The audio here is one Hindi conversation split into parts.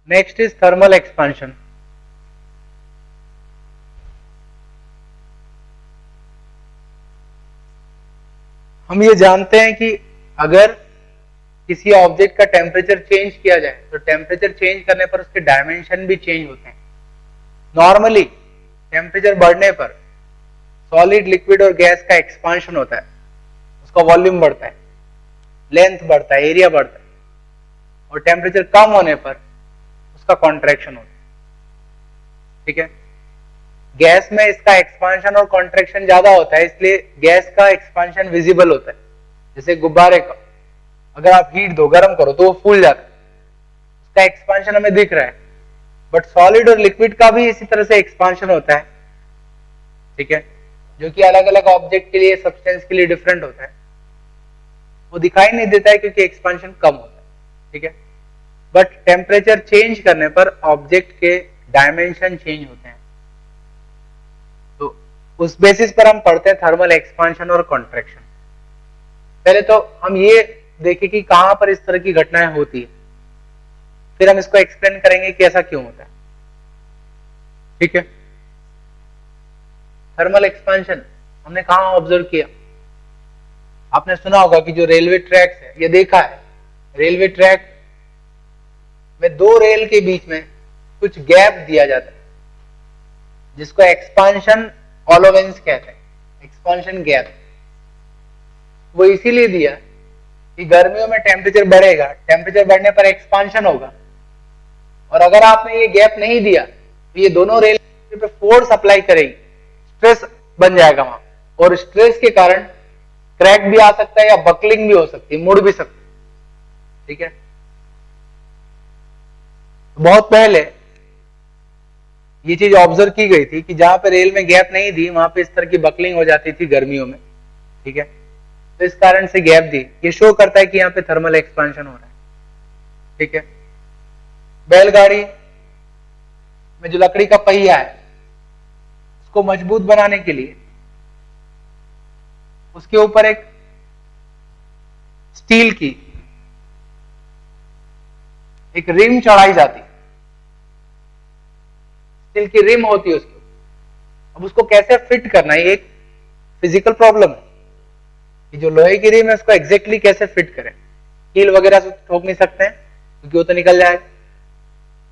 Next is thermal expansion. हम ये जानते हैं कि अगर किसी ऑब्जेक्ट का टेम्परेचर चेंज किया जाए तो टेम्परेचर चेंज करने पर उसके डायमेंशन भी चेंज होते हैं। नॉर्मली टेम्परेचर बढ़ने पर सॉलिड, लिक्विड और गैस का एक्सपांशन होता है, उसका वॉल्यूम बढ़ता है, लेंथ बढ़ता है, एरिया बढ़ता है, और टेम्परेचर कम होने पर उसका कॉन्ट्रैक्शन होता है। ठीक है, गैस में इसका एक्सपांशन और कॉन्ट्रैक्शन ज्यादा होता है, इसलिए गैस का एक्सपांशन विजिबल होता है। जैसे गुब्बारे का अगर आप हीट दो, गर्म करो तो वो फूल जाता है, उसका एक्सपांशन हमें दिख रहा है। बट सॉलिड और लिक्विड का भी इसी तरह से एक्सपांशन होता है। ठीक है, जो कि अलग अलग ऑब्जेक्ट के लिए, सब्सटेंस के लिए डिफरेंट होता है। वो दिखाई नहीं देता है क्योंकि एक्सपांशन कम होता है। ठीक है, बट टेम्परेचर चेंज करने पर ऑब्जेक्ट के डायमेंशन चेंज होते हैं। तो उस बेसिस पर हम पढ़ते हैं थर्मल एक्सपांशन और कॉन्ट्रैक्शन। पहले तो हम ये देखें कि कहां पर इस तरह की घटनाएं होती है, फिर हम इसको एक्सप्लेन करेंगे कि ऐसा क्यों होता है। ठीक है, थर्मल एक्सपांशन हमने कहां ऑब्जर्व किया? आपने सुना होगा कि जो रेलवे ट्रैक्स है, ये देखा है, रेलवे ट्रैक में दो रेल के बीच में कुछ गैप दिया जाता है, जिसको एक्सपांशन ऑलोवेंस कहते हैं, एक्सपांशन गैप। वो इसीलिए दिया कि गर्मियों में टेम्परेचर बढ़ेगा, टेम्परेचर बढ़ने पर एक्सपांशन होगा, और अगर आपने ये गैप नहीं दिया तो ये दोनों रेल पे फोर्स अप्लाई करेगी, स्ट्रेस बन जाएगा वहां, और स्ट्रेस के कारण क्रैक भी आ सकता है या बकलिंग भी हो सकती है, मुड़ भी सकती है। ठीक है, बहुत पहले ये चीज ऑब्जर्व की गई थी कि जहां पे रेल में गैप नहीं दी वहां पे इस तरह की बकलिंग हो जाती थी गर्मियों में। ठीक है, तो इस कारण से गैप दी, ये शो करता है कि यहाँ पे थर्मल एक्सपांशन हो रहा है। ठीक है, बैलगाड़ी में जो लकड़ी का पहिया है उसको मजबूत बनाने के लिए उसके ऊपर एक स्टील की एक रिम चढ़ाई जाती, स्टील की रिम होती है उसकी। अब उसको कैसे फिट करना है, ये एक फिजिकल प्रॉब्लम है कि जो लोहे की रिम है उसको एग्जैक्टली कैसे फिट करें। कील वगैरह से ठोक नहीं सकते हैं क्योंकि वो तो निकल जाएगा।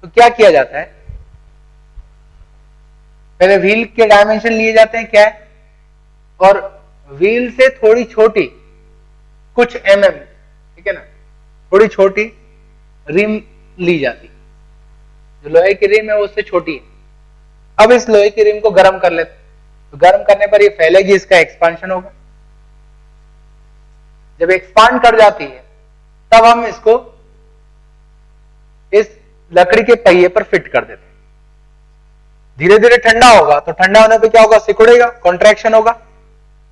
तो क्या किया जाता है, पहले व्हील के डायमेंशन लिए जाते हैं क्या है, और व्हील से थोड़ी छोटी कुछ mm, ठीक है ना, थोड़ी छोटी रिम ली जाती, जो लोहे की रिम है वो उससे छोटी है। अब इस लोहे की रिम को गर्म कर लेते, तो गर्म करने पर ये फैलेगी, इसका एक्सपांशन होगा। जब एक्सपांड कर जाती है तब हम इसको इस लकड़ी के पहिए पर फिट कर देते हैं। धीरे धीरे ठंडा होगा, तो ठंडा होने पे क्या होगा, सिकुड़ेगा, कॉन्ट्रैक्शन होगा,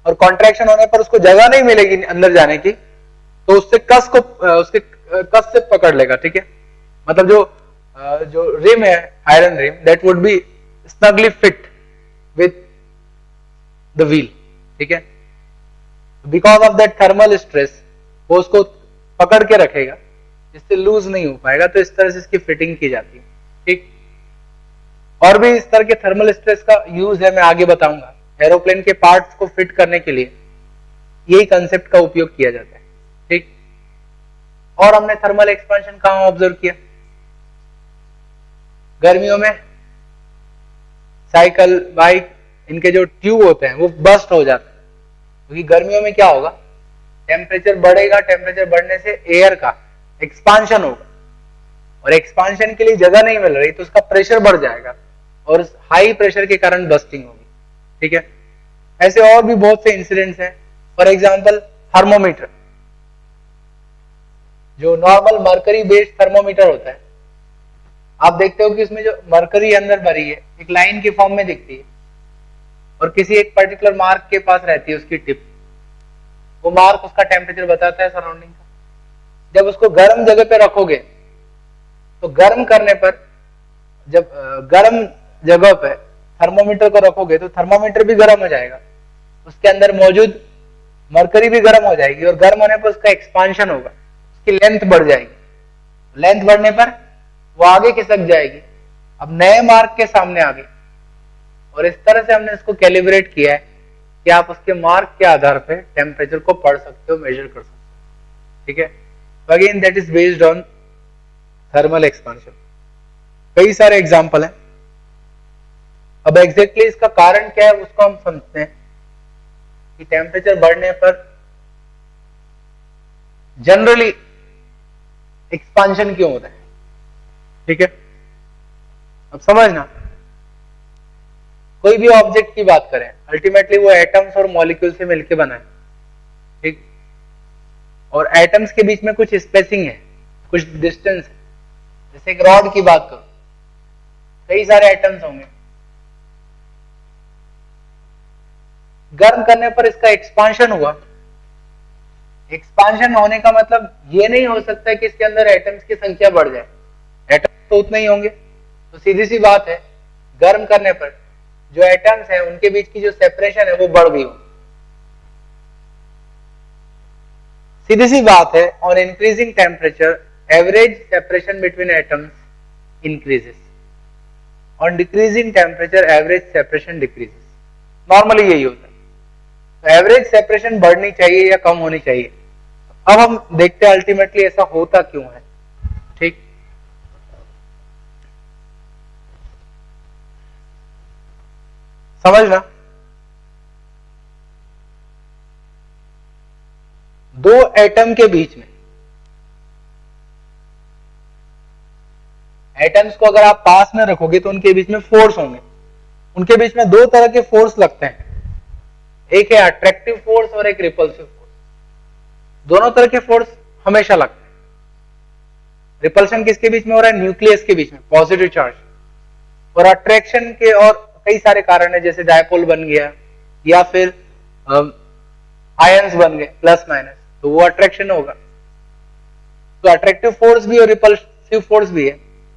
और कॉन्ट्रैक्शन होने पर उसको जगह नहीं मिलेगी अंदर जाने की, तो उससे उसके कस से पकड़ लेगा। ठीक है, मतलब जो रिम है, iron rim, that would be snugly fit with the wheel. ठीक है, because of that thermal stress वो उसको पकड़ के रखेगा, जिससे लूज नहीं हो पाएगा। तो इस तरह से इसकी फिटिंग की जाती है। ठीक, और भी इस तरह के थर्मल स्ट्रेस का यूज है, मैं आगे बताऊंगा। एरोप्लेन के पार्ट्स को फिट करने के लिए यही कंसेप्ट का उपयोग किया जाता है। ठीक, और हमने थर्मल एक्सपेंशन कहां ऑब्जर्व किया? गर्मियों में साइकिल, बाइक, इनके जो ट्यूब होते हैं वो बस्ट हो जाते हैं, क्योंकि गर्मियों में क्या होगा, टेम्परेचर बढ़ेगा, टेम्परेचर बढ़ने से एयर का एक्सपांशन होगा, और एक्सपांशन के लिए जगह नहीं मिल रही तो उसका प्रेशर बढ़ जाएगा, और हाई प्रेशर के कारण बस्टिंग होगी। ठीक है, ऐसे और भी बहुत से इंसिडेंट्स हैं। फॉर एग्जांपल थर्मोमीटर, जो नॉर्मल मरकरी बेस्ड थर्मोमीटर होता है, आप देखते हो कि उसमें जो मरकरी अंदर भरी है एक लाइन की फॉर्म में दिखती है, और किसी एक पर्टिकुलर मार्क के पास रहती है उसकी टिप, वो मार्क उसका टेम्परेचर बताता है सराउंडिंग का। जब उसको गर्म जगह पे रखोगे तो गर्म करने पर, जब गर्म जगह पे थर्मोमीटर को रखोगे तो थर्मोमीटर भी गर्म हो जाएगा, उसके अंदर मौजूद मरकरी भी गर्म हो जाएगी, और गर्म होने पर उसका एक्सपांशन होगा, उसकी लेंथ बढ़ जाएगी। लेंथ बढ़ने पर वो आगे खिसक जाएगी। अब नए मार्क के सामने आ गई, और इस तरह से हमने इसको कैलिब्रेट किया है कि आप उसके मार्क के आधार पे टेम्परेचर को पढ़ सकते हो, मेजर कर सकते हो। ठीक है, again that is based on thermal expansion. कई सारे एग्जाम्पल हैं। अब एग्जैक्टली इसका कारण क्या है उसको हम समझते हैं कि टेम्परेचर बढ़ने पर जनरली एक्सपांशन क्यों होता है। ठीक है, अब समझना, कोई भी ऑब्जेक्ट की बात करें, अल्टीमेटली वो एटम्स और मॉलिक्यूल से मिलकर बना है। ठीक, और एटम्स के बीच में कुछ स्पेसिंग है, कुछ डिस्टेंस है। जैसे एक रॉड की बात करो, कई सारे एटम्स होंगे, गर्म करने पर इसका एक्सपांशन हुआ। एक्सपांशन होने का मतलब ये नहीं हो सकता कि इसके अंदर एटम्स की संख्या बढ़ जाए, एटम्स तो उतने ही होंगे। तो सीधी सी बात है, गर्म करने पर जो एटम्स हैं उनके बीच की जो सेपरेशन है वो बढ़ गई हो। सीधी सी बात है, on increasing temperature average separation between atoms increases, on decreasing temperature average separation decreases. Normally यही होता है। तो एवरेज सेपरेशन बढ़नी चाहिए या कम होनी चाहिए। अब हम देखते हैं अल्टीमेटली ऐसा होता क्यों है। ठीक, समझना, दो एटम के बीच में, एटम्स को अगर आप पास में रखोगे तो उनके बीच में फोर्स होंगे। उनके बीच में दो तरह के फोर्स लगते हैं, एक है अट्रैक्टिव फोर्स और एक रिपल्सिव फोर्स। दोनों तरह के फोर्स हमेशा लगते हैं। रिपल्शन किसके बीच में हो रहा है? न्यूक्लियस के बीच में, पॉजिटिव चार्ज। और अट्रैक्शन के और कई सारे कारण है, जैसे डायपोल बन गया या फिर आयंस बन गए प्लस माइनस, तो वो अट्रैक्शन होगा। तो अट्रैक्टिव फोर्स भी और रिपल्सिव फोर्स भी है,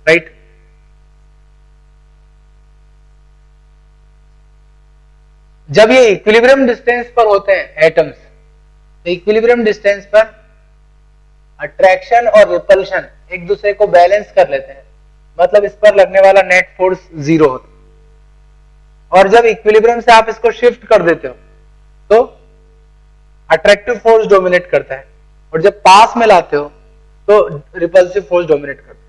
राइट। जब ये इक्विलिब्रियम डिस्टेंस पर होते हैं एटम्स, तो इक्विलिब्रियम डिस्टेंस पर अट्रैक्शन और रिपल्शन एक दूसरे को बैलेंस कर लेते हैं, मतलब इस पर लगने वाला नेट फोर्स जीरो होता है। और जब इक्विलिब्रियम से आप इसको शिफ्ट कर देते हो तो अट्रैक्टिव फोर्स डोमिनेट करता है, और जब पास में लाते हो तो रिपल्सिव फोर्स डोमिनेट करता है।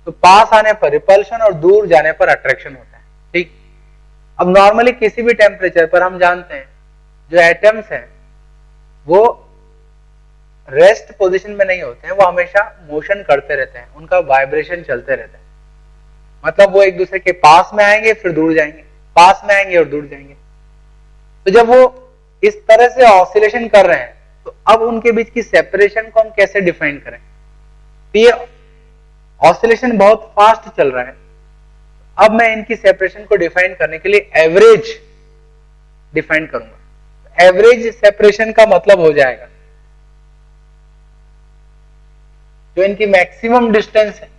तो पास आने पर रिपल्शन और दूर जाने पर अट्रैक्शन होता है। ठीक, अब नॉर्मली किसी भी टेम्परेचर पर हम जानते हैं जो एटम्स हैं वो रेस्ट पोजीशन में नहीं होते हैं, वो हमेशा मोशन करते रहते हैं, उनका वाइब्रेशन चलते रहता है। मतलब वो एक दूसरे के पास में आएंगे फिर दूर जाएंगे, पास में आएंगे और दूर जाएंगे। तो जब वो इस तरह से ऑसिलेशन कर रहे हैं तो अब उनके बीच की सेपरेशन को हम कैसे डिफाइन करें? तो ये ऑसिलेशन बहुत फास्ट चल रहा है। अब मैं इनकी सेपरेशन को डिफाइन करने के लिए एवरेज डिफाइन करूंगा। एवरेज सेपरेशन का मतलब हो जाएगा जो इनकी मैक्सिमम डिस्टेंस है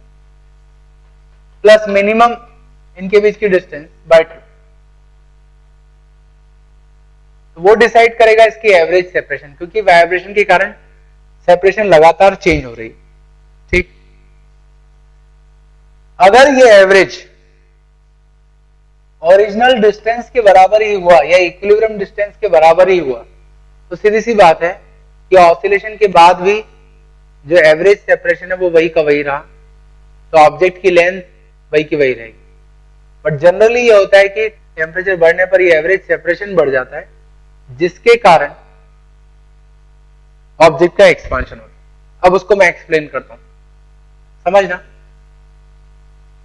प्लस मिनिमम इनके बीच की डिस्टेंस बाय 2, तो वो डिसाइड करेगा इसकी एवरेज सेपरेशन, क्योंकि वाइब्रेशन के कारण सेपरेशन लगातार चेंज हो रही है। ठीक, अगर ये एवरेज ओरिजिनल डिस्टेंस के बराबर ही हुआ या इक्विलिब्रियम डिस्टेंस के बराबर ही हुआ, तो सीधी सी बात है कि ऑसिलेशन के बाद भी जो एवरेज सेपरेशन है वो वही का वही रहा, तो ऑब्जेक्ट की लेंथ वही की वही रहेगी। बट जनरली ये होता है कि टेम्परेचर बढ़ने पर ये एवरेज सेपरेशन बढ़ जाता है, जिसके कारण ऑब्जेक्ट का एक्सपांशन होता है। अब उसको मैं एक्सप्लेन करता हूं, समझना।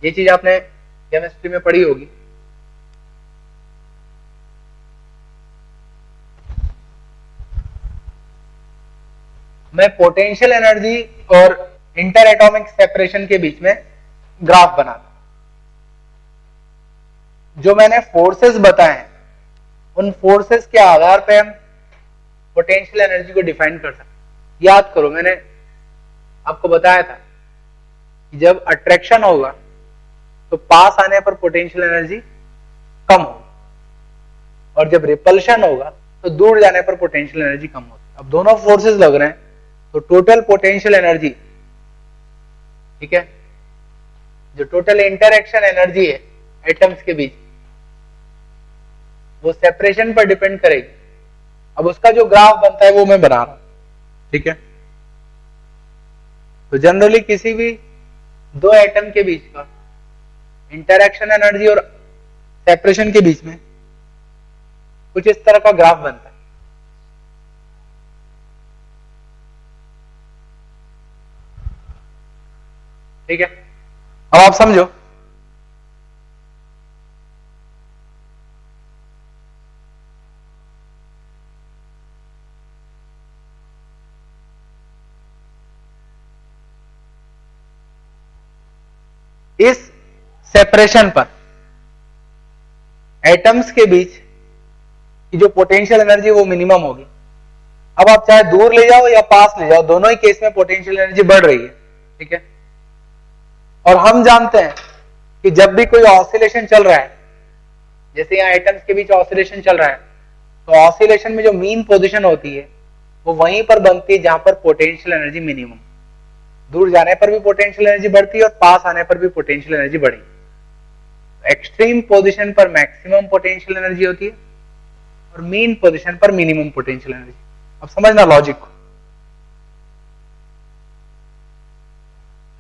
ये चीज आपने केमिस्ट्री में पढ़ी होगी। मैं पोटेंशियल एनर्जी और इंटर एटॉमिक सेपरेशन के बीच में ग्राफ बनाता। जो मैंने फोर्सेस बताए हैं उन फोर्सेस के आधार पे हम पोटेंशियल एनर्जी को डिफाइन कर सकते। याद करो, मैंने आपको बताया था कि जब अट्रैक्शन होगा तो पास आने पर पोटेंशियल एनर्जी कम होगी, और जब रिपल्शन होगा तो दूर जाने पर पोटेंशियल एनर्जी कम होगी। अब दोनों फोर्सेस लग रहे हैं तो टोटल पोटेंशियल एनर्जी, ठीक है, जो टोटल इंटरैक्शन एनर्जी है एटम्स के बीच, वो सेपरेशन पर डिपेंड करेगी। अब उसका जो ग्राफ बनता है वो मैं बना रहा हूं, ठीक है। तो जनरली किसी भी दो एटम के बीच का इंटरैक्शन एनर्जी और सेपरेशन के बीच में कुछ इस तरह का ग्राफ बनता है। ठीक है, अब आप समझो, इस सेपरेशन पर एटम्स के बीच की जो पोटेंशियल एनर्जी वो मिनिमम होगी। अब आप चाहे दूर ले जाओ या पास ले जाओ, दोनों ही केस में पोटेंशियल एनर्जी बढ़ रही है, ठीक है। और हम जानते हैं कि जब भी कोई ऑसिलेशन चल रहा है, जैसे यहां एटम्स के बीच ऑसिलेशन चल रहा है, तो ऑसिलेशन में जो मीन पोजीशन होती है वो वहीं पर बनती है जहां पर पोटेंशियल एनर्जी मिनिमम। दूर जाने पर भी पोटेंशियल एनर्जी बढ़ती है और पास आने पर भी पोटेंशियल एनर्जी बढ़ेगी। एक्सट्रीम पोजीशन पर मैक्सिमम पोटेंशियल एनर्जी होती है और मीन पोजीशन पर मिनिमम पोटेंशियल एनर्जी। अब समझना लॉजिक को।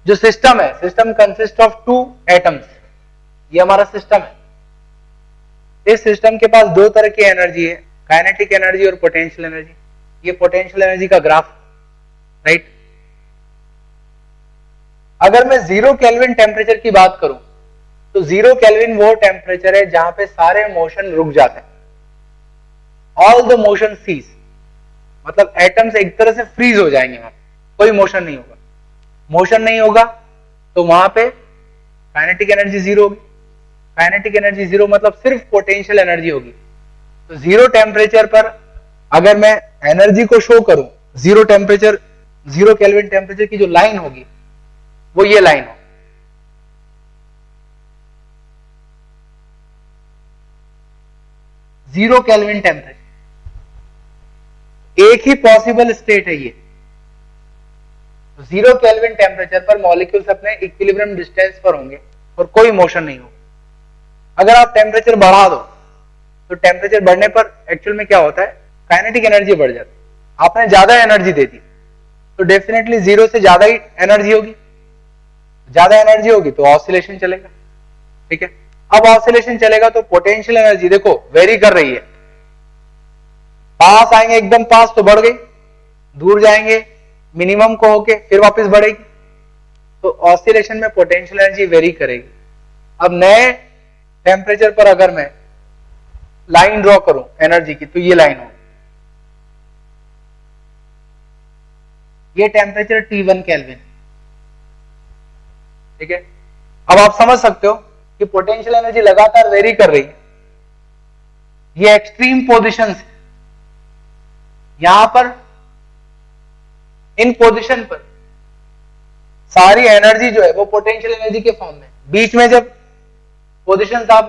जो सिस्टम है, system consist of two atoms, ये हमारा सिस्टम है। इस सिस्टम के पास दो तरह की एनर्जी है, काइनेटिक एनर्जी और पोटेंशियल एनर्जी। ये पोटेंशियल एनर्जी का ग्राफ, राइट। अगर मैं 0 केल्विन टेम्परेचर की बात करूं तो 0 केल्विन वो टेम्परेचर है जहां पे सारे मोशन रुक जाते हैं, ऑल द मोशन सीज, मतलब एटम्स एक तरह से फ्रीज हो जाएंगे, वहां कोई मोशन नहीं होगा। मोशन नहीं होगा तो वहां पे काइनेटिक एनर्जी जीरो होगी। काइनेटिक एनर्जी जीरो मतलब सिर्फ पोटेंशियल एनर्जी होगी। तो 0 टेम्परेचर पर अगर मैं एनर्जी को शो करूं, 0 टेम्परेचर, 0 केल्विन टेम्परेचर की जो लाइन होगी वो ये लाइन हो। जीरो केल्विन टेम्परेचर एक ही पॉसिबल स्टेट है ये। 0 केल्विन टेम्परेचर पर मॉलिक्यूल्स अपने इक्विलिब्रियम डिस्टेंस पर होंगे और कोई मोशन नहीं होगा। अगर आप टेम्परेचर बढ़ा दो तो टेम्परेचर बढ़ने पर एक्चुअल में क्या होता है, काइनेटिक एनर्जी बढ़ जाती है। आपने ज्यादा एनर्जी दे दी तो डेफिनेटली 0 से ज्यादा ही एनर्जी होगी, ज्यादा एनर्जी होगी तो ऑसिलेशन चलेगा, ठीक है। अब ऑसिलेशन चलेगा तो पोटेंशियल एनर्जी देखो वेरी कर रही है। पास आएंगे एकदम पास तो बढ़ गई, दूर जाएंगे मिनिमम को होके फिर वापस बढ़ेगी। तो ऑसिलेशन में पोटेंशियल एनर्जी वेरी करेगी। अब नए टेम्परेचर पर अगर मैं लाइन ड्रॉ करूं एनर्जी की, तो ये लाइन हो, ये टेम्परेचर T1 केल्विन, ठीक है। अब आप समझ सकते हो कि पोटेंशियल एनर्जी लगातार वेरी कर रही है। ये एक्सट्रीम पोजीशंस है, यहां पर इन पोजीशन पर सारी एनर्जी जो है वो पोटेंशियल एनर्जी के फॉर्म में। बीच में जब पोजीशंस आप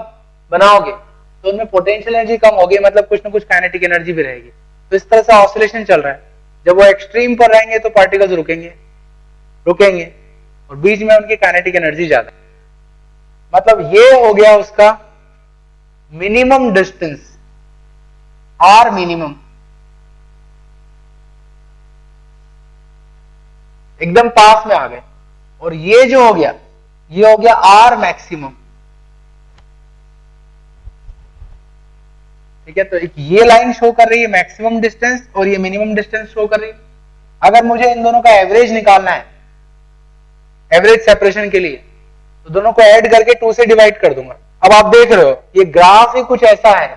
बनाओगे तो उनमें पोटेंशियल एनर्जी कम होगी, मतलब कुछ ना कुछ काइनेटिक एनर्जी भी रहेगी। तो इस तरह से ऑसिलेशन चल रहा है। जब वो एक्सट्रीम पर रहेंगे तो पार्टिकल्स रुकेंगे और बीच में उनकी काइनेटिक एनर्जी ज्यादा। मतलब ये हो गया उसका मिनिमम डिस्टेंस, आर मिनिमम, एकदम पास में आ गए। और ये जो हो गया ये हो गया आर मैक्सिमम, ठीक है। तो एक ये लाइन शो कर रही है मैक्सिमम डिस्टेंस और ये मिनिमम डिस्टेंस शो कर रही है। अगर मुझे इन दोनों का एवरेज निकालना है, एवरेज सेपरेशन के लिए, तो दोनों को ऐड करके 2 से डिवाइड कर दूंगा। अब आप देख रहे हो ये ग्राफ ही कुछ ऐसा है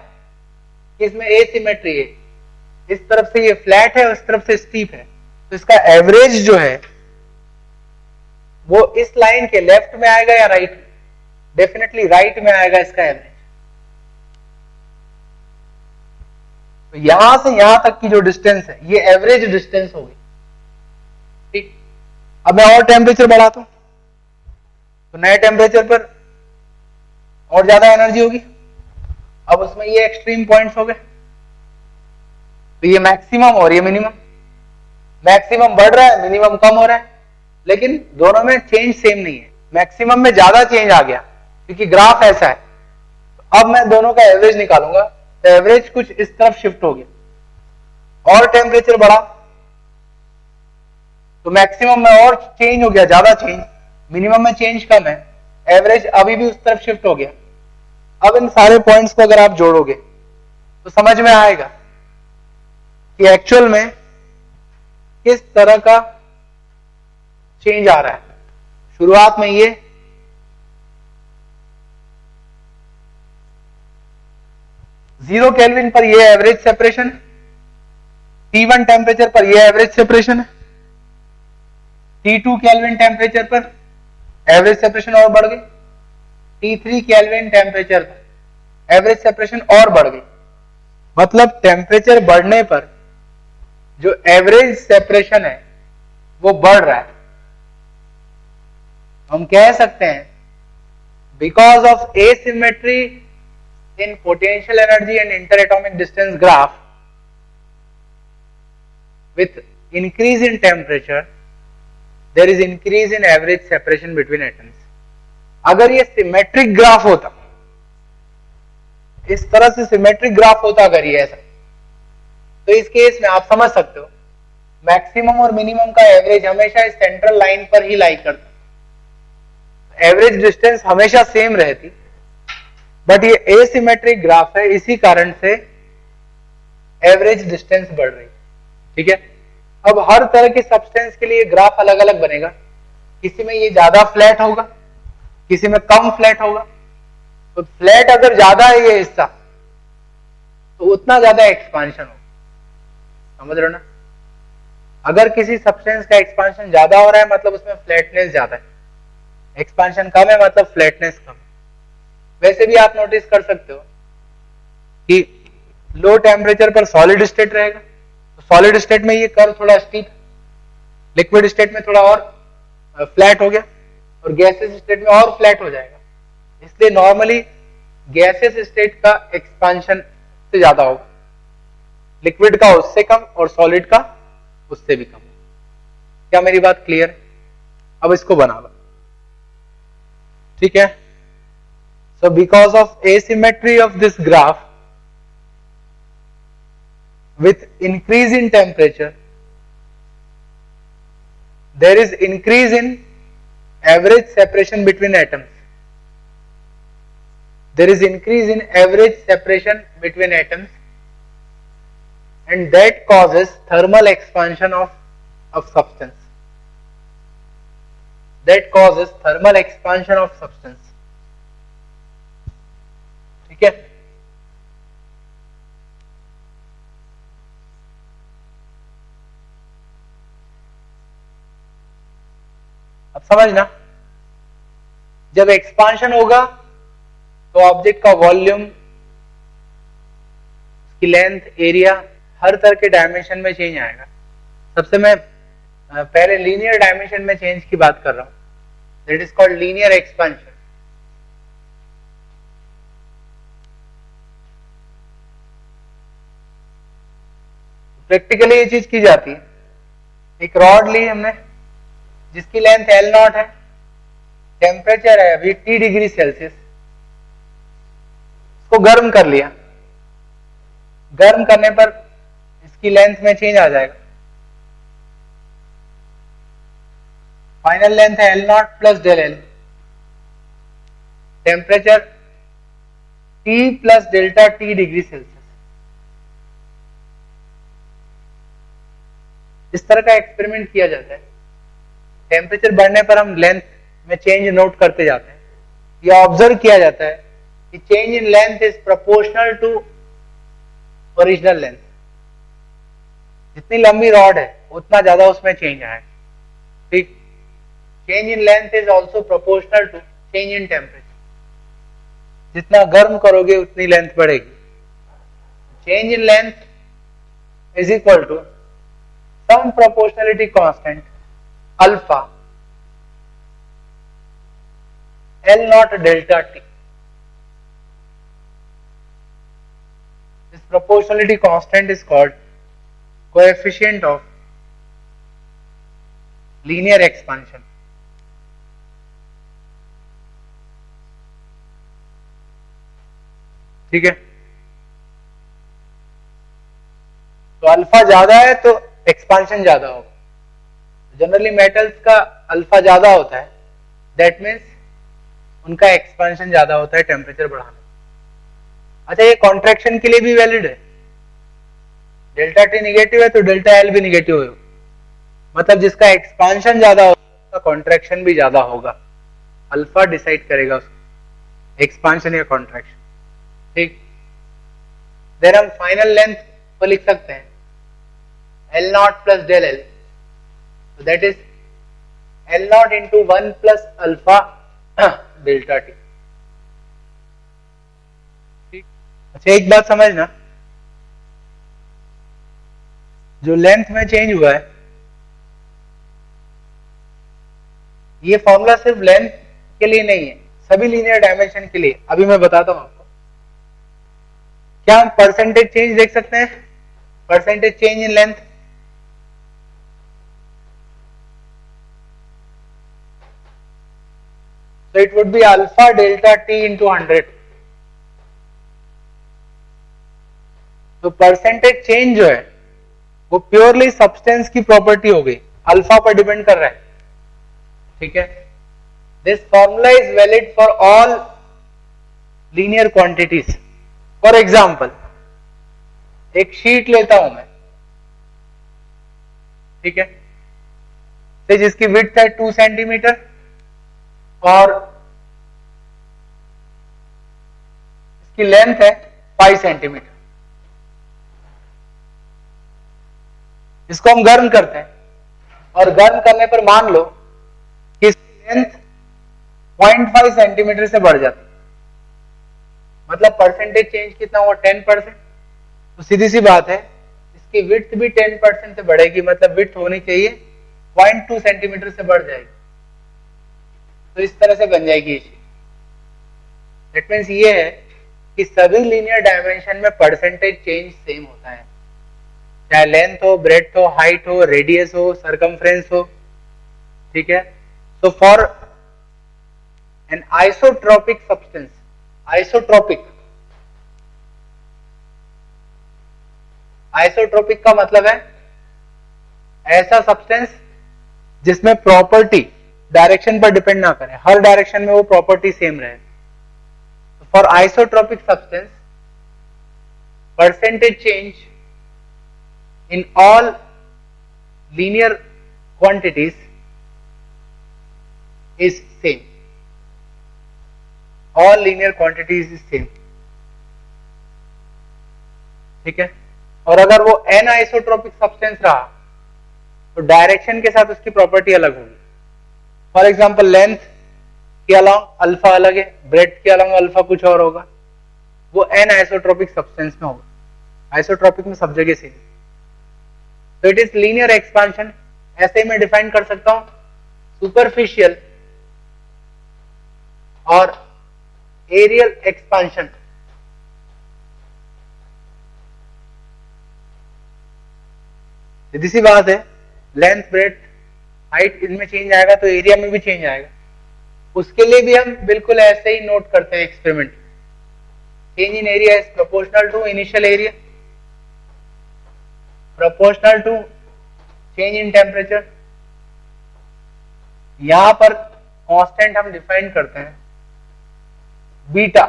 कि इसमें एसिमेट्री है, इस तरफ से ये फ्लैट है और इस तरफ से स्टीप है। तो इसका एवरेज जो है वो इस लाइन के लेफ्ट में आएगा या राइट में? डेफिनेटली राइट में आएगा इसका एवरेज। तो यहां से यहां तक की जो डिस्टेंस है ये एवरेज डिस्टेंस होगी, ठीक। अब मैं और टेम्परेचर बढ़ाता हूं तो नए टेम्परेचर पर और ज्यादा एनर्जी होगी। अब उसमें ये एक्सट्रीम पॉइंट्स हो गए, तो ये मैक्सिमम और ये मिनिमम। मैक्सिमम बढ़ रहा है, मिनिमम कम हो रहा है, लेकिन दोनों में चेंज सेम नहीं है। मैक्सिमम में ज्यादा चेंज आ गया क्योंकि ग्राफ ऐसा है। अब मैं दोनों का एवरेज निकालूंगा, तो एवरेज कुछ इस तरफ शिफ्ट हो गया और टेम्परेचर बढ़ा तो मैक्सिमम में और चेंज हो गया, ज्यादा चेंज, मिनिमम में चेंज कम है, एवरेज अभी भी उस तरफ शिफ्ट हो गया। अब इन सारे पॉइंट्स को अगर आप जोड़ोगे तो समझ में आएगा कि एक्चुअल में किस तरह का चेंज आ रहा है। शुरुआत में ये 0 केल्विन पर ये एवरेज सेपरेशन है, T1 टेम्परेचर पर ये एवरेज सेपरेशन है, T2 केल्विन टेम्परेचर पर एवरेज सेपरेशन और बढ़ गई, T3 केल्विन टेम्परेचर पर एवरेज सेपरेशन और बढ़ गई। मतलब टेम्परेचर बढ़ने पर जो एवरेज सेपरेशन है वो बढ़ रहा है। हम कह सकते हैं because of asymmetry in potential energy and inter atomic distance graph with increase in temperature there is increase in average separation between atoms। अगर ये सिमेट्रिक ग्राफ होता, इस तरह से सिमेट्रिक ग्राफ होता अगर ये ऐसा, तो इस केस में आप समझ सकते हो मैक्सिमम और मिनिमम का एवरेज हमेशा इस सेंट्रल लाइन पर ही लाई करता, एवरेज डिस्टेंस हमेशा सेम रहती। बट ये एसिमेट्रिक ग्राफ है, इसी कारण से एवरेज डिस्टेंस बढ़ रही। ठीक है, अब हर तरह के सब्सटेंस के लिए ग्राफ अलग अलग बनेगा, किसी में ये ज्यादा फ्लैट होगा, किसी में कम फ्लैट होगा। तो फ्लैट अगर ज्यादा है ये हिस्सा तो उतना ज्यादा एक्सपांशन होगा, समझ रहे हो ना। अगर किसी सब्सटेंस का एक्सपांशन ज्यादा हो रहा है मतलब उसमें फ्लैटनेस ज्यादा है, एक्सपांशन कम है मतलब फ्लैटनेस कम है। वैसे भी आप नोटिस कर सकते हो कि लो टेम्परेचर पर सॉलिड स्टेट रहेगा, सॉलिड स्टेट में ये कर्व थोड़ा स्टीप, लिक्विड स्टेट में थोड़ा और फ्लैट हो गया और गैसेस स्टेट में और फ्लैट हो जाएगा। इसलिए नॉर्मली गैसेस स्टेट का एक्सपांशन से ज्यादा होगा, लिक्विड का उससे कम और सॉलिड का उससे भी कम। क्या मेरी बात क्लियर? अब इसको बना लो, ठीक है। So because of asymmetry of this graph with increase in temperature there is increase in average separation between atoms, there is increase in average separation between atoms and that causes thermal expansion of substance, that causes thermal expansion of substance। ठीक है, अब समझना, जब एक्सपांशन होगा तो ऑब्जेक्ट का वॉल्यूम, उसकी लेंथ, एरिया, हर तरह के डायमेंशन में चेंज आएगा। सबसे मैं पहले लीनियर डायमेंशन में चेंज की बात कर रहा हूं, that is called linear expansion. Practically ये चीज की जाती है। एक रॉड ली हमने जिसकी लेंथ L0 है, टेम्परेचर है अभी T डिग्री सेल्सियस, इसको गर्म कर लिया, गर्म करने पर इसकी लेंथ में चेंज आ जाएगा। फाइनल लेंथ है L0 plus del L, temperature T plus delta T degree Celsius. इस तरह का एक्सपेरिमेंट किया जाता है। टेम्परेचर बढ़ने पर हम लेंथ में चेंज नोट करते जाते हैं। यह ऑब्जर्व किया जाता है कि change in length is proportional to original length. जितनी लंबी रॉड है उतना ज्यादा उसमें चेंज आएगा। ठीक, change in length is also proportional to change in temperature. जितना गर्म करोगे उतनी लेंथ बढ़ेगी। Change in length is equal to some proportionality constant alpha L0 delta T। This proportionality constant is called coefficient of linear expansion। ठीक है, तो अल्फा ज्यादा है तो एक्सपांशन ज्यादा होगा। जनरली मेटल्स का अल्फा ज्यादा होता है, दैट मीन्स उनका एक्सपांशन ज्यादा होता है टेम्परेचर बढ़ाने। अच्छा, ये कॉन्ट्रैक्शन के लिए भी वैलिड है। डेल्टा टी निगेटिव है तो डेल्टा एल भी निगेटिव है, मतलब जिसका एक्सपांशन ज्यादा होगा उसका कॉन्ट्रैक्शन भी ज्यादा होगा। अल्फा डिसाइड करेगा उसको एक्सपांशन या कॉन्ट्रैक्शन। ठीक, देन हम फाइनल लेंथ को लिख सकते हैं L not plus del L, that is L not into 1 plus alpha delta T. ठीक, अच्छा एक बात समझना, जो लेंथ में चेंज हुआ है ये फॉर्मूला सिर्फ लेंथ के लिए नहीं है, सभी लीनियर डायमेंशन के लिए। अभी मैं बताता हूं आपको। क्या हम परसेंटेज चेंज देख सकते हैं? Percentage change in length, so it would be alpha delta t into 100। तो परसेंटेज चेंज जो है वो प्योरली सब्सटेंस की प्रॉपर्टी हो गई, अल्फा पर डिपेंड कर रहा है। ठीक है, this formula is valid for all linear quantities. For example, एक शीट लेता हूं मैं, ठीक है, तो जिसकी विड्थ है 2 सेंटीमीटर और इसकी लेंथ है 5 सेंटीमीटर। इसको हम गर्म करते हैं और गर्म करने पर मान लो कि इसकी लेंथ 0.5 सेंटीमीटर से बढ़ जाती है, मतलब परसेंटेज चेंज कितना हुआ? 10%। तो सीधी सी बात है, इसकी विड्थ भी 10% से बढ़ेगी, मतलब विड्थ होनी चाहिए 0.2 सेंटीमीटर से बढ़ जाएगी। तो इस तरह से बन जाएगी ये चीज। दैट मीन्स ये है कि सभी लीनियर डायमेंशन में परसेंटेज चेंज सेम होता है, चाहे लेंथ हो, ब्रेड्थ हो, हाइट हो, रेडियस हो, सरकमफ्रेंस हो। ठीक है, so for an isotropic substance, isotropic, isotropic का मतलब है ऐसा सब्सटेंस जिसमें प्रॉपर्टी डायरेक्शन पर डिपेंड ना करे, हर डायरेक्शन में वो प्रॉपर्टी सेम रहे। For isotropic substance percentage change in all linear quantities is same, all linear quantities is same। ठीक है, और अगर वो n आइसोट्रोपिक सब्सटेंस रहा तो डायरेक्शन के साथ उसकी प्रॉपर्टी अलग होगी। फॉर एग्जांपल, लेंथ के अलोंग अल्फा अलग है, ब्रेड्थ के अलोंग अल्फा कुछ और होगा, वो n आइसोट्रोपिक सब्सटेंस में होगा। आइसोट्रोपिक में सब जगह सेम। तो इट इज लीनियर एक्सपांशन। ऐसे ही मैं डिफाइन कर सकता हूं सुपरफिशियल और एरियल एक्सपांशन। सीधी सी बात है, लेंथ, ब्रेड्थ, हाइट इनमें चेंज आएगा तो एरिया में भी चेंज आएगा। उसके लिए भी हम बिल्कुल ऐसे ही नोट करते हैं experiment. Change in area is proportional to initial area, proportional to change in temperature. यहां पर कांस्टेंट हम डिफाइन करते हैं beta,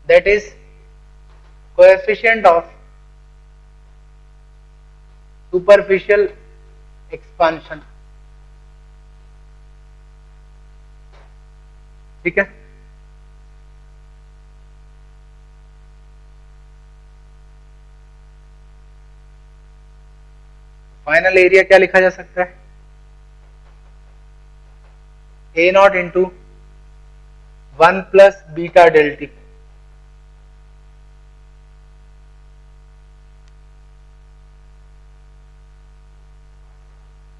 that is coefficient of superficial expansion. ठीक है, फाइनल एरिया क्या लिखा जा सकता है? A not into 1 plus beta delta.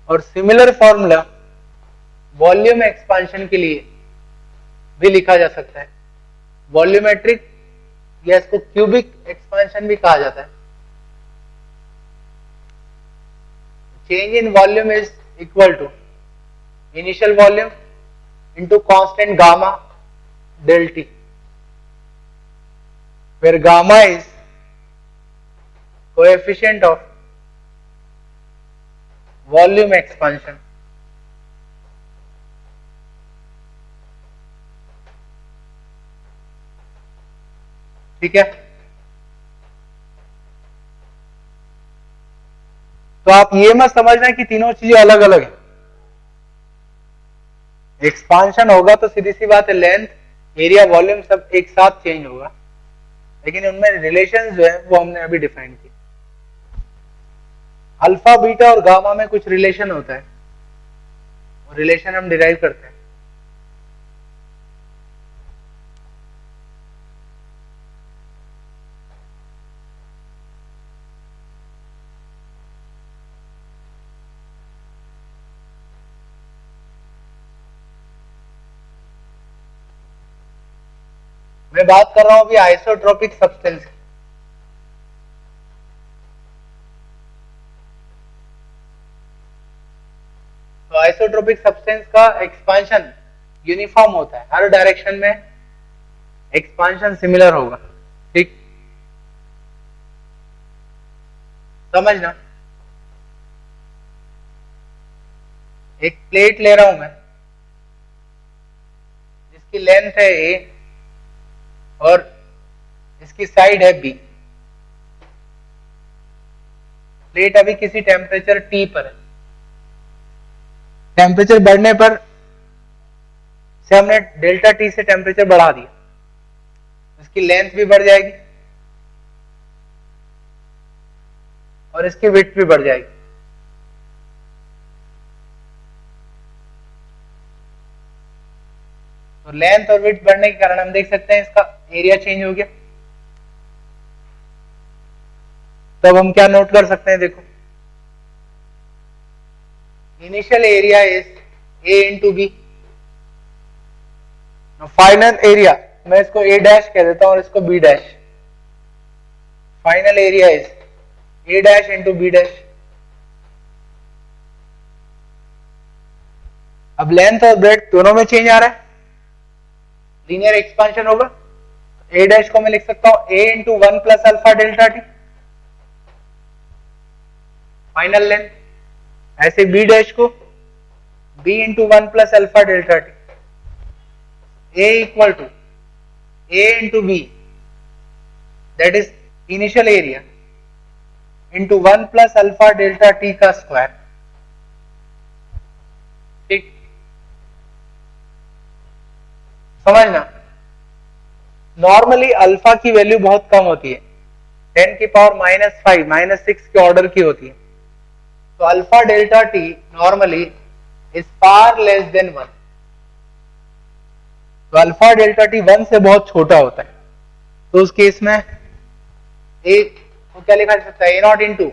और सिमिलर फॉर्मूला वॉल्यूम एक्सपांशन के लिए भी लिखा जा सकता है। वॉल्यूमेट्रिक या इसको क्यूबिक एक्सपांशन भी कहा जाता है। Change in volume is equal to initial volume into constant gamma del T, where gamma is coefficient of volume expansion. ठीक है, तो आप ये मत समझना कि तीनों चीजें अलग अलग है। एक्सपांशन होगा तो सीधी सी बात है लेंथ, एरिया, वॉल्यूम सब एक साथ चेंज होगा, लेकिन उनमें रिलेशन जो है वो हमने अभी डिफाइन किया। अल्फा, बीटा और गामा में कुछ रिलेशन होता है, वो रिलेशन हम डिराइव करते हैं। मैं बात कर रहा हूं अभी आइसोट्रोपिक सब्सटेंस की। तो आइसोट्रोपिक सब्सटेंस का एक्सपांशन यूनिफॉर्म होता है, हर डायरेक्शन में एक्सपांशन सिमिलर होगा। ठीक, समझना। एक प्लेट ले रहा हूं मैं जिसकी लेंथ है ए और इसकी साइड है बी। प्लेट अभी किसी टेम्परेचर टी पर है, टेम्परेचर बढ़ने पर से हमने डेल्टा टी से टेम्परेचर बढ़ा दिया, इसकी लेंथ भी बढ़ जाएगी और इसकी विड्थ भी बढ़ जाएगी। तो लेंथ और विड्थ बढ़ने के कारण हम देख सकते हैं इसका एरिया चेंज हो गया। तब हम क्या नोट कर सकते हैं, देखो initial area is A into B, final area, मैं इसको ए डैश कह देता हूं और इसको B dash. Final area is A dash into B dash. अब लेंथ और ब्रेड्थ दोनों में चेंज आ रहा है, लीनियर एक्सपांशन होगा। ए डैश को मैं लिख सकता हूं A into 1 plus alpha delta T, final length. ऐसे बी डैश को B into 1 plus alpha delta T, A equal to A into B, that is initial area, into 1 plus alpha delta T का स्क्वायर। ठीक, समझना। नॉर्मली अल्फा की वैल्यू बहुत कम होती है, 10 की पावर -5 -6 के ऑर्डर की होती है। तो alpha delta T normally is far less than 1। तो अल्फा डेल्टा टी 1 से बहुत छोटा होता है। तो उस केस में ए को क्या लिखा जा सकता है, A not into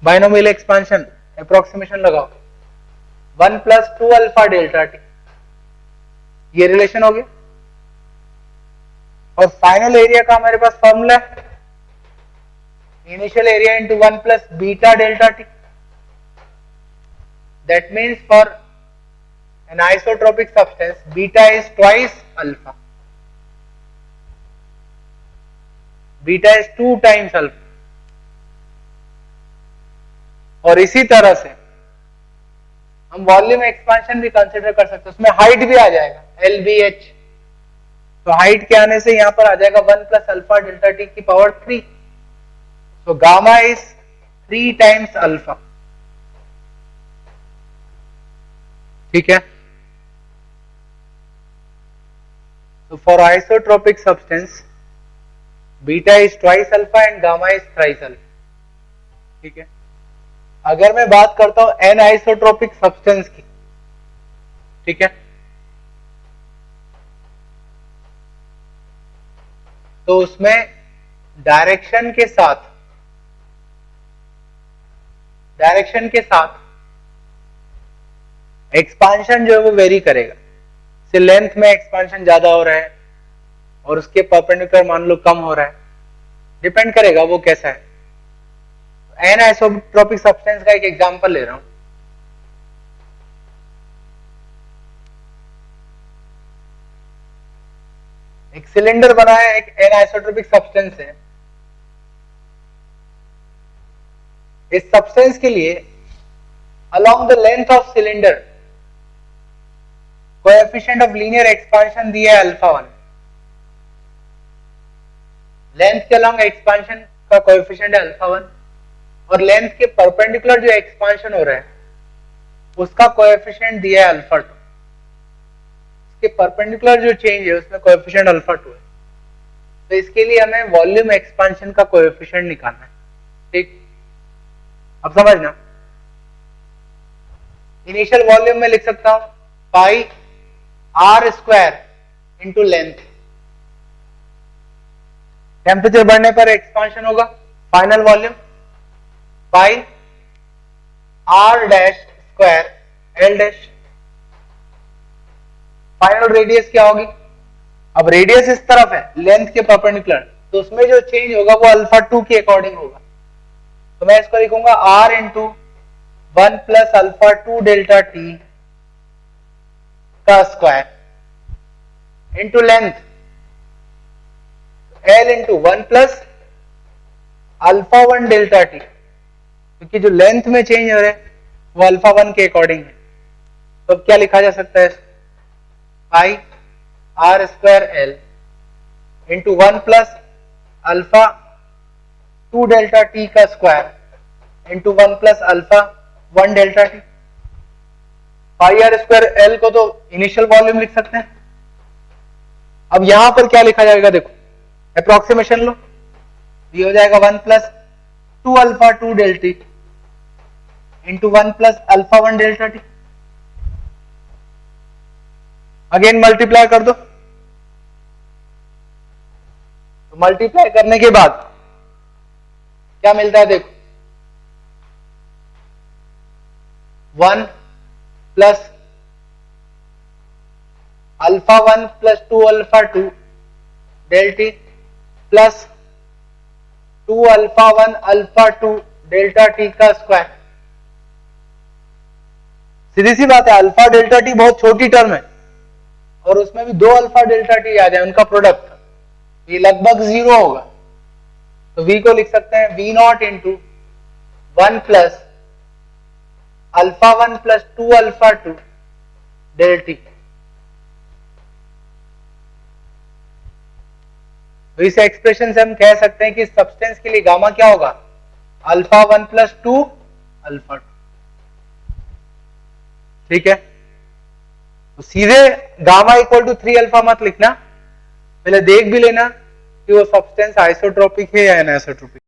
binomial expansion, approximation लगाओ 1 प्लस 2 अल्फा डेल्टा टी, ये रिलेशन हो गया। और फाइनल एरिया का हमारे पास फॉर्मूला है initial area into 1 plus beta delta T. That means for an isotropic substance beta is twice alpha, beta is 2 times alpha. और इसी तरह से हम वॉल्यूम एक्सपांशन भी कंसिडर कर सकते हैं, उसमें हाइट भी आ जाएगा LBH। तो हाइट के आने से यहां पर आ जाएगा 1 प्लस अल्फा डेल्टा टी की पावर 3। तो गामा इज 3 टाइम्स अल्फा। ठीक है, तो for isotropic substance beta is twice alpha and gamma is thrice alpha. ठीक है, अगर मैं बात करता हूं एन आइसोट्रोपिक सब्सटेंस की, ठीक है, तो उसमें डायरेक्शन के साथ एक्सपांशन जो है वो वेरी करेगा। से लेंथ में एक्सपांशन ज्यादा हो रहा है और उसके परपेंडिकुलर मान लो कम हो रहा है, डिपेंड करेगा वो कैसा है। एन आइसोट्रोपिक सब्सटेंस का एक एग्जांपल ले रहा हूं, एक सिलेंडर बना है, एक एनआइसोट्रोपिक सब्सटेंस है। इस सब्सटेंस के लिए along the length of cylinder coefficient of linear expansion दिया है अल्फा 1। लेंथ के अलॉन्ग एक्सपांशन का कोएफिशिएंट है अल्फा 1 और लेंथ के परपेंडिकुलर जो एक्सपांशन हो रहा है उसका कोएफिशिएंट दिया है अल्फा 2। इसके परपेंडिकुलर जो चेंज है उसमें कोएफिशिएंट अल्फा 2 है। तो इसके लिए हमें वॉल्यूम एक्सपांशन का कोएफिशिएंट निकालना है। ठीक, अब समझना, इनिशियल वॉल्यूम में लिख सकता हूं pi R square into length. Temperature बढ़ने पर एक्सपांशन होगा, final volume pi R dash square L dash. Final radius क्या होगी? अब रेडियस इस तरफ है लेंथ के परपेंडिकुलर, तो उसमें जो चेंज होगा वो अल्फा 2 के अकॉर्डिंग होगा। तो मैं इसको लिखूंगा R into 1 plus alpha 2 delta T का square into length L into 1 plus alpha 1 delta T, क्योंकि जो लेंथ में चेंज हो रहा है वो अल्फा 1 के अकॉर्डिंग है। तो क्या लिखा जा सकता है? Pi R square L into 1 plus alpha 2 delta T का square into 1 plus alpha 1 delta T. Pi R square L को तो इनिशियल वॉल्यूम लिख सकते हैं। अब यहां पर क्या लिखा जाएगा? देखो अप्रोक्सीमेशन लो, ये हो जाएगा 1 plus 2 alpha 2 delta T into 1 plus alpha 1 delta T. Again multiply कर दो, तो मल्टीप्लाई करने के बाद क्या मिलता है? देखो 1 plus alpha 1 plus 2 alpha 2 delta T plus 2 alpha 1 alpha 2 delta T का स्क्वायर। सीधी सी बात है, अल्फा डेल्टा टी बहुत छोटी टर्म है और उसमें भी 2 अल्फा डेल्टा टी आ जाए उनका प्रोडक्ट, ये लगभग 0 होगा। तो v को लिख सकते हैं v not into 1 plus alpha 1 plus 2 alpha 2 delta T. तो इस एक्सप्रेशन से हम कह सकते हैं कि सब्सटेंस के लिए गामा क्या होगा? Alpha 1 plus 2 alpha 2। ठीक है, तो सीधे गामा इक्वल टू 3 अल्फा मत लिखना, पहले देख भी लेना कि वो सब्सटेंस आइसोट्रोपिक है या एनाइसोट्रोपिक।